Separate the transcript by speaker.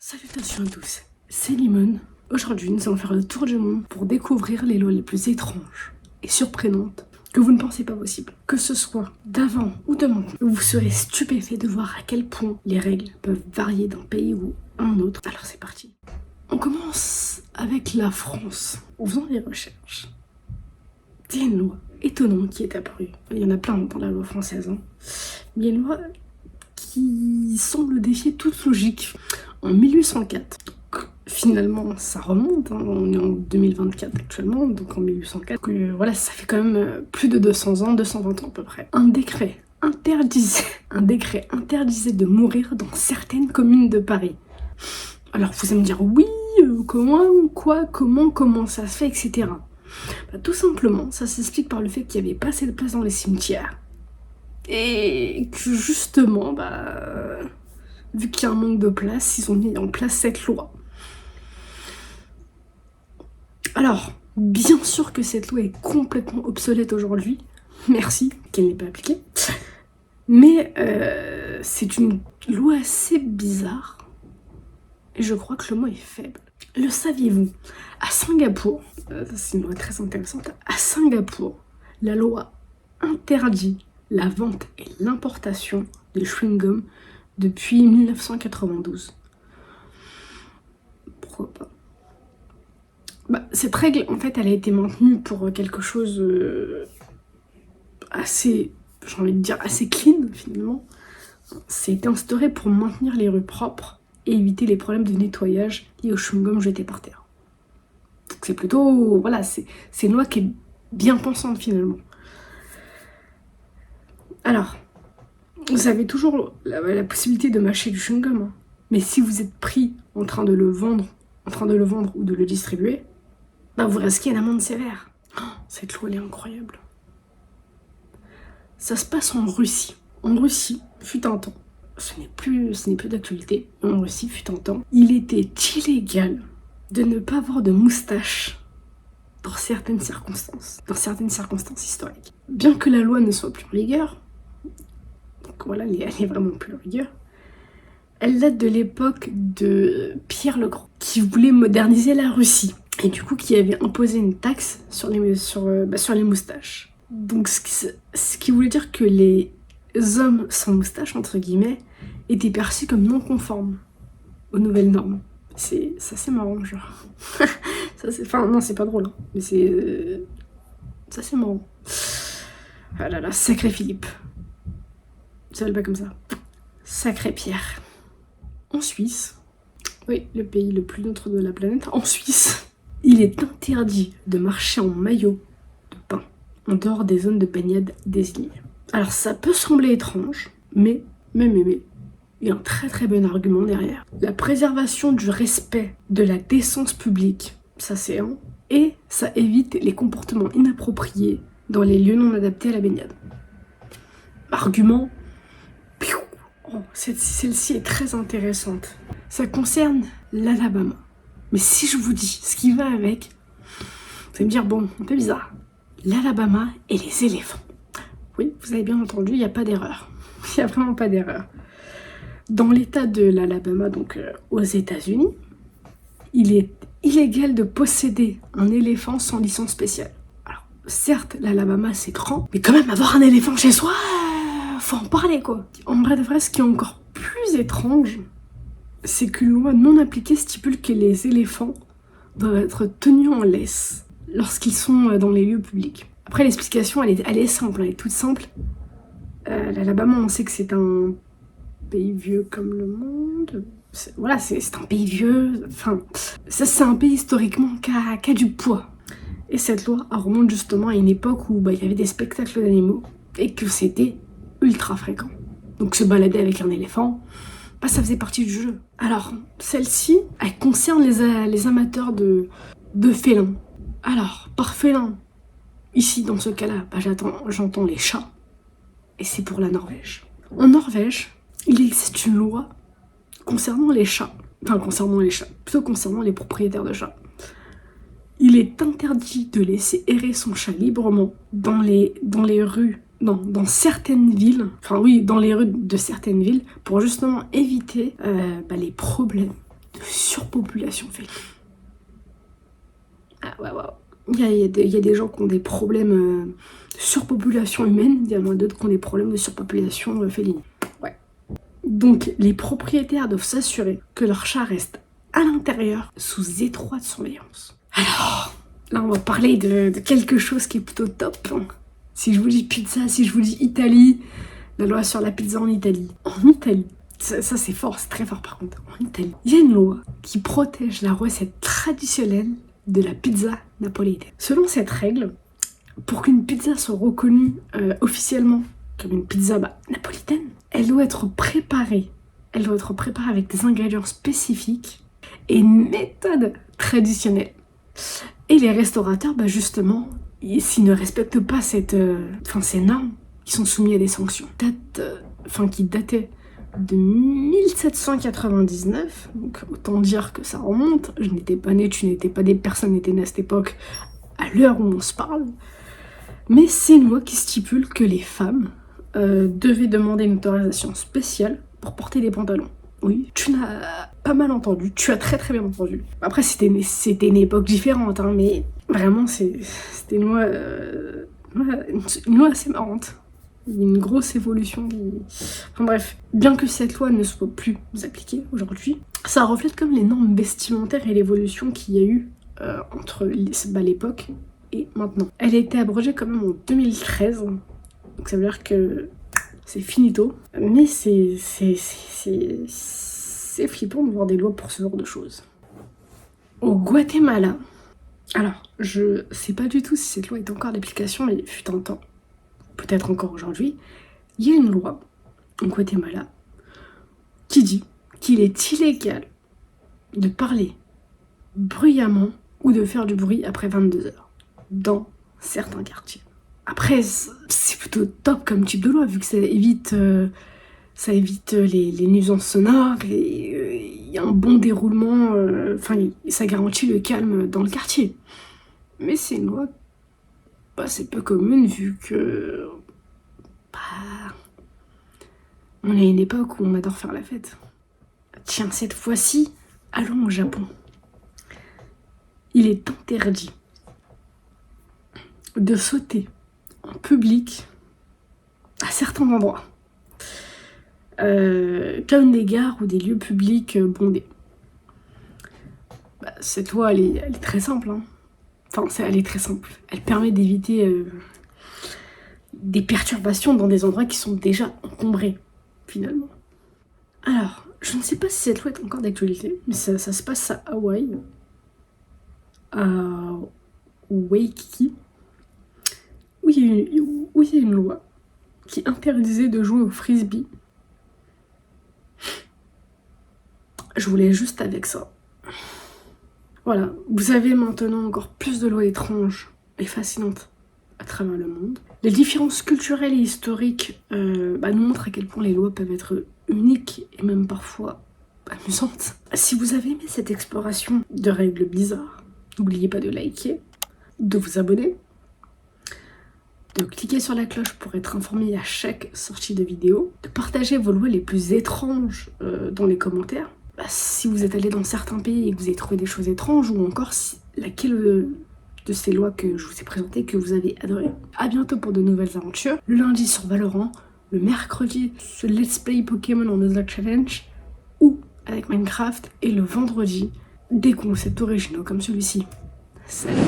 Speaker 1: Salutations à tous, c'est Limon. Aujourd'hui, nous allons faire le tour du monde pour découvrir les lois les plus étranges et surprenantes que vous ne pensez pas possible. Que ce soit d'avant ou de maintenant, vous serez stupéfait de voir à quel point les règles peuvent varier d'un pays ou à un autre. Alors c'est parti. On commence avec la France. En faisant des recherches, il y a une loi étonnante qui est apparue. Il y en a plein dans la loi française, mais il y a une loi qui semble défier toute logique. En 1804, finalement ça remonte, on est en 2024 actuellement, donc en 1804, voilà, ça fait quand même plus de 200 ans, 220 ans à peu près. Un décret interdisait de mourir dans certaines communes de Paris. Alors vous allez me dire, oui, comment ça se fait, etc. Bah, tout simplement, ça s'explique par le fait qu'il n'y avait pas assez de place dans les cimetières. Et que justement, vu qu'il y a un manque de place, ils ont mis en place cette loi. Alors, bien sûr que cette loi est complètement obsolète aujourd'hui. Merci qu'elle n'ait pas appliquée. Mais c'est une loi assez bizarre. Et je crois que le mot est faible. Le saviez-vous? À Singapour, c'est une loi très intéressante, à Singapour, la loi interdit la vente et l'importation de chewing-gum depuis 1992. Pourquoi pas? Cette règle, en fait, elle a été maintenue pour quelque chose assez, j'ai envie de dire, assez clean, finalement. Ça a été instauré pour maintenir les rues propres et éviter les problèmes de nettoyage liés au chewing-gum jeté par terre. Donc c'est plutôt, voilà, c'est une loi qui est bien pensante, finalement. Alors, vous avez toujours la possibilité de mâcher du chewing-gum, mais si vous êtes pris en train de le vendre ou de le distribuer, vous risquez une amende sévère. Cette loi elle est incroyable. Ça se passe en Russie. En Russie, fut un temps, ce n'est plus d'actualité, mais en Russie, fut un temps, il était illégal de ne pas avoir de moustache dans certaines circonstances historiques. Bien que la loi ne soit plus en vigueur, donc voilà, elle est vraiment plus en vigueur, elle date de l'époque de Pierre le Grand, qui voulait moderniser la Russie, et du coup qui avait imposé une taxe sur les moustaches. Donc ce qui voulait dire que les hommes sans moustache, entre guillemets, étaient perçus comme non conformes aux nouvelles normes. C'est assez marrant, genre. Non, c'est pas drôle, mais c'est assez marrant. Ah là là, sacré Philippe. Ça s'appelle pas comme ça. Sacré Pierre. En Suisse, oui, le pays le plus neutre de la planète, en Suisse, il est interdit de marcher en maillot de bain en dehors des zones de baignade désignées. Alors ça peut sembler étrange, mais, il y a un très très bon argument derrière. La préservation du respect de la décence publique, ça c'est un, et ça évite les comportements inappropriés dans les lieux non adaptés à la baignade. Argument, celle-ci est très intéressante. Ça concerne l'Alabama. Mais si je vous dis ce qui va avec, vous allez me dire, bon, un peu bizarre. L'Alabama et les éléphants. Oui, vous avez bien entendu, il n'y a pas d'erreur. Il n'y a vraiment pas d'erreur. Dans l'état de l'Alabama, donc aux États-Unis, il est illégal de posséder un éléphant sans licence spéciale. Alors, certes, l'Alabama c'est grand, mais quand même avoir un éléphant chez soi, faut en parler quoi. En vrai de vrai, ce qui est encore plus étrange, c'est qu'une loi non appliquée stipule que les éléphants doivent être tenus en laisse lorsqu'ils sont dans les lieux publics. Après, l'explication, elle est simple, elle est toute simple. L'Alabama, on sait que c'est un pays vieux comme le monde. Voilà, c'est un pays vieux. Enfin, ça, c'est un pays historiquement qui a du poids. Et cette loi remonte justement à une époque où il y avait des spectacles d'animaux et que c'était ultra fréquent. Donc se balader avec un éléphant, ça faisait partie du jeu. Alors, celle-ci, elle concerne les amateurs de félins. Alors, par félin, ici, dans ce cas-là, j'entends les chats. Et c'est pour la Norvège. En Norvège, il existe une loi concernant les chats. Enfin, plutôt concernant les propriétaires de chats. Il est interdit de laisser errer son chat librement dans certaines villes, dans les rues de certaines villes, pour justement éviter les problèmes de surpopulation féline. Ah ouais, ouais. Il y a des gens qui ont des problèmes de surpopulation humaine, il y en a d'autres qui ont des problèmes de surpopulation féline. Ouais. Donc, les propriétaires doivent s'assurer que leur chat reste à l'intérieur, sous étroite surveillance. Alors, là, on va parler de quelque chose qui est plutôt top. Si je vous dis pizza, si je vous dis Italie, la loi sur la pizza en Italie. En Italie, ça c'est fort, c'est très fort par contre. En Italie, il y a une loi qui protège la recette traditionnelle de la pizza napolitaine. Selon cette règle, pour qu'une pizza soit reconnue officiellement comme une pizza napolitaine, elle doit être préparée. Elle doit être préparée avec des ingrédients spécifiques et une méthode traditionnelle. Et les restaurateurs, justement, s'ils ne respectent pas ces normes, qui sont soumis à des sanctions, qui dataient de 1799, donc autant dire que ça remonte. Je n'étais pas née, tu n'étais pas née, personne n'était né à cette époque, à l'heure où on se parle. Mais c'est une loi qui stipule que les femmes devaient demander une autorisation spéciale pour porter des pantalons. Oui, tu n'as pas mal entendu, tu as très très bien entendu. Après, c'était une époque différente, hein, mais vraiment, c'était une loi assez marrante. Il y a une grosse évolution. Enfin bref, bien que cette loi ne soit plus appliquée aujourd'hui, ça reflète comme les normes vestimentaires et l'évolution qu'il y a eu entre l'époque et maintenant. Elle a été abrogée quand même en 2013, donc ça veut dire que c'est finito, mais c'est flippant de voir des lois pour ce genre de choses. Au Guatemala, alors je sais pas du tout si cette loi est encore d'application, mais il fut un temps, peut-être encore aujourd'hui, il y a une loi au Guatemala qui dit qu'il est illégal de parler bruyamment ou de faire du bruit après 22 heures dans certains quartiers. Après, c'est plutôt top comme type de loi, vu que ça évite les nuisances sonores, et il y a un bon déroulement, ça garantit le calme dans le quartier. Mais c'est une loi c'est peu commune, vu que on est à une époque où on adore faire la fête. Tiens, cette fois-ci, allons au Japon. Il est interdit de sauter en public à certains endroits, comme des gares ou des lieux publics bondés. Cette loi, elle est très simple, hein. Elle est très simple. Elle permet d'éviter des perturbations dans des endroits qui sont déjà encombrés, finalement. Alors, je ne sais pas si cette loi est encore d'actualité, mais ça se passe à Hawaï, à Waikiki, où il y a une loi qui interdisait de jouer au frisbee. Je voulais juste avec ça. Voilà, vous avez maintenant encore plus de lois étranges et fascinantes à travers le monde. Les différences culturelles et historiques nous montrent à quel point les lois peuvent être uniques et même parfois amusantes. Si vous avez aimé cette exploration de règles bizarres, n'oubliez pas de liker, de vous abonner, de cliquer sur la cloche pour être informé à chaque sortie de vidéo, de partager vos lois les plus étranges dans les commentaires. Si vous êtes allé dans certains pays et que vous avez trouvé des choses étranges, ou encore laquelle de ces lois que je vous ai présentées que vous avez adoré. A bientôt pour de nouvelles aventures. Le lundi sur Valorant, le mercredi sur Let's Play Pokémon Another Challenge, ou avec Minecraft, et le vendredi des concepts originaux comme celui-ci. Salut!